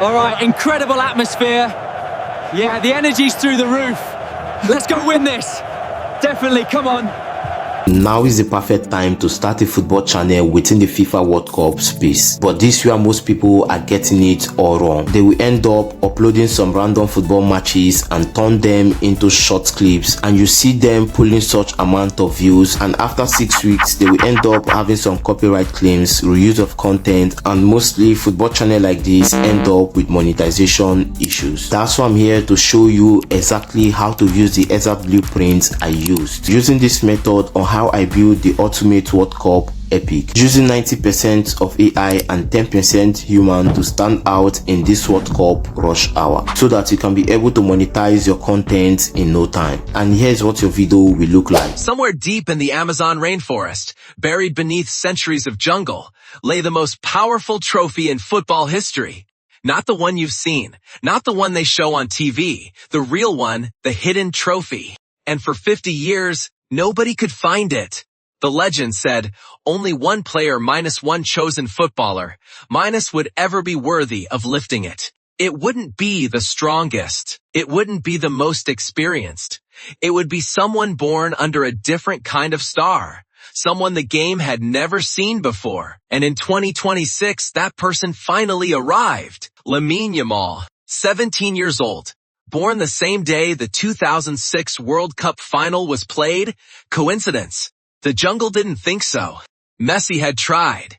All right, incredible atmosphere. Yeah, the energy's through the roof. Let's go win this. Definitely, come on. Now is the perfect time to start a football channel within the FIFA World Cup space. But this is where most people are getting it all wrong. They will end up uploading some random football matches and turn them into short clips, and you see them pulling such amount of views, and after 6 weeks they will end up having some copyright claims, reuse of content, and mostly football channel like this end up with monetization issues. That's why I'm here to show you exactly how to use the exact blueprint I used. Using this method on how I build the ultimate World Cup epic, using 90% of AI and 10% human to stand out in this World Cup rush hour, so that you can be able to monetize your content in no time. And here's what your video will look like. Somewhere deep in the Amazon rainforest, buried beneath centuries of jungle, lay the most powerful trophy in football history. Not the one you've seen, not the one they show on TV, the real one, the hidden trophy. And for 50 years, nobody could find it. The legend said, only one player minus one chosen footballer, minus would ever be worthy of lifting it. It wouldn't be the strongest. It wouldn't be the most experienced. It would be someone born under a different kind of star. Someone the game had never seen before. And in 2026, that person finally arrived. Lamine Yamal, 17 years old. Born the same day the 2006 World Cup final was played? Coincidence? The jungle didn't think so. Messi had tried.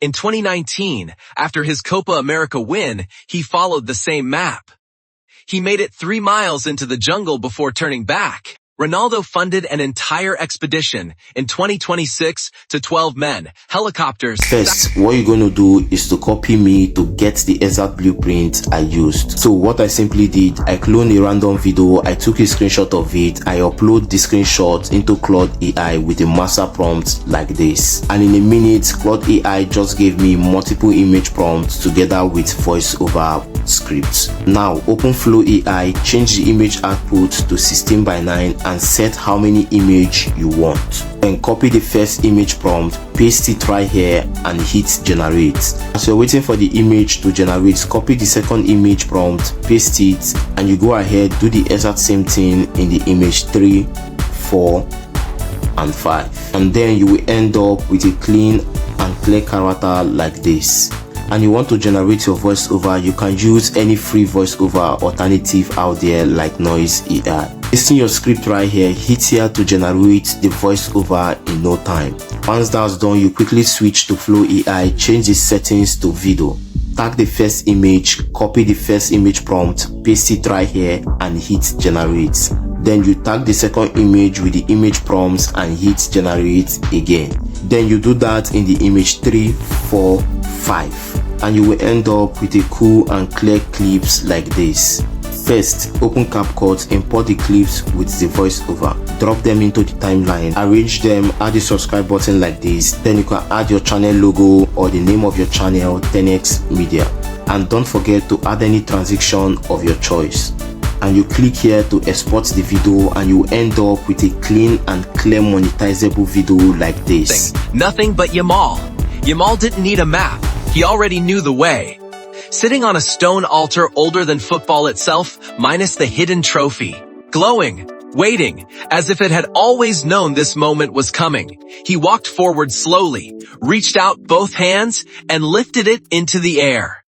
In 2019, after his Copa America win, he followed the same map. He made it 3 miles into the jungle before turning back. Ronaldo funded an entire expedition in 2026 to 12 men, helicopters. First, what you're going to do is to copy me to get the exact blueprint I used. So what I simply did, I cloned a random video, I took a screenshot of it, I upload the screenshot into Claude AI with a master prompt like this. And in a minute, Claude AI just gave me multiple image prompts together with voiceover scripts. Now open Flow AI, change the image output to 16:9 and set how many image you want. Then copy the first image prompt, paste it right here and hit generate. As you're waiting for the image to generate, copy the second image prompt, paste it, and you go ahead, do the exact same thing in the image 3, 4 and 5. And then you will end up with a clean and clear character like this. And you want to generate your voiceover, you can use any free voiceover alternative out there like Noise AI. Pasting your script right here, hit here to generate the voiceover in no time. Once that's done, you quickly switch to Flow AI, change the settings to video. Tag the first image, copy the first image prompt, paste it right here and hit generate. Then you tag the second image with the image prompts and hit generate again. Then you do that in the image 3, 4, 5, and you will end up with a cool and clear clips like this. First, open CapCut, import the clips with the voiceover, drop them into the timeline, arrange them, add the subscribe button like this. Then you can add your channel logo or the name of your channel, 10x Media, and don't forget to add any transition of your choice. And you click here to export the video and you end up with a clean and clear monetizable video like this. Nothing but Yamal. Yamal didn't need a map. He already knew the way. Sitting on a stone altar older than football itself, minus the hidden trophy. Glowing, waiting, as if it had always known this moment was coming. He walked forward slowly, reached out both hands, and lifted it into the air.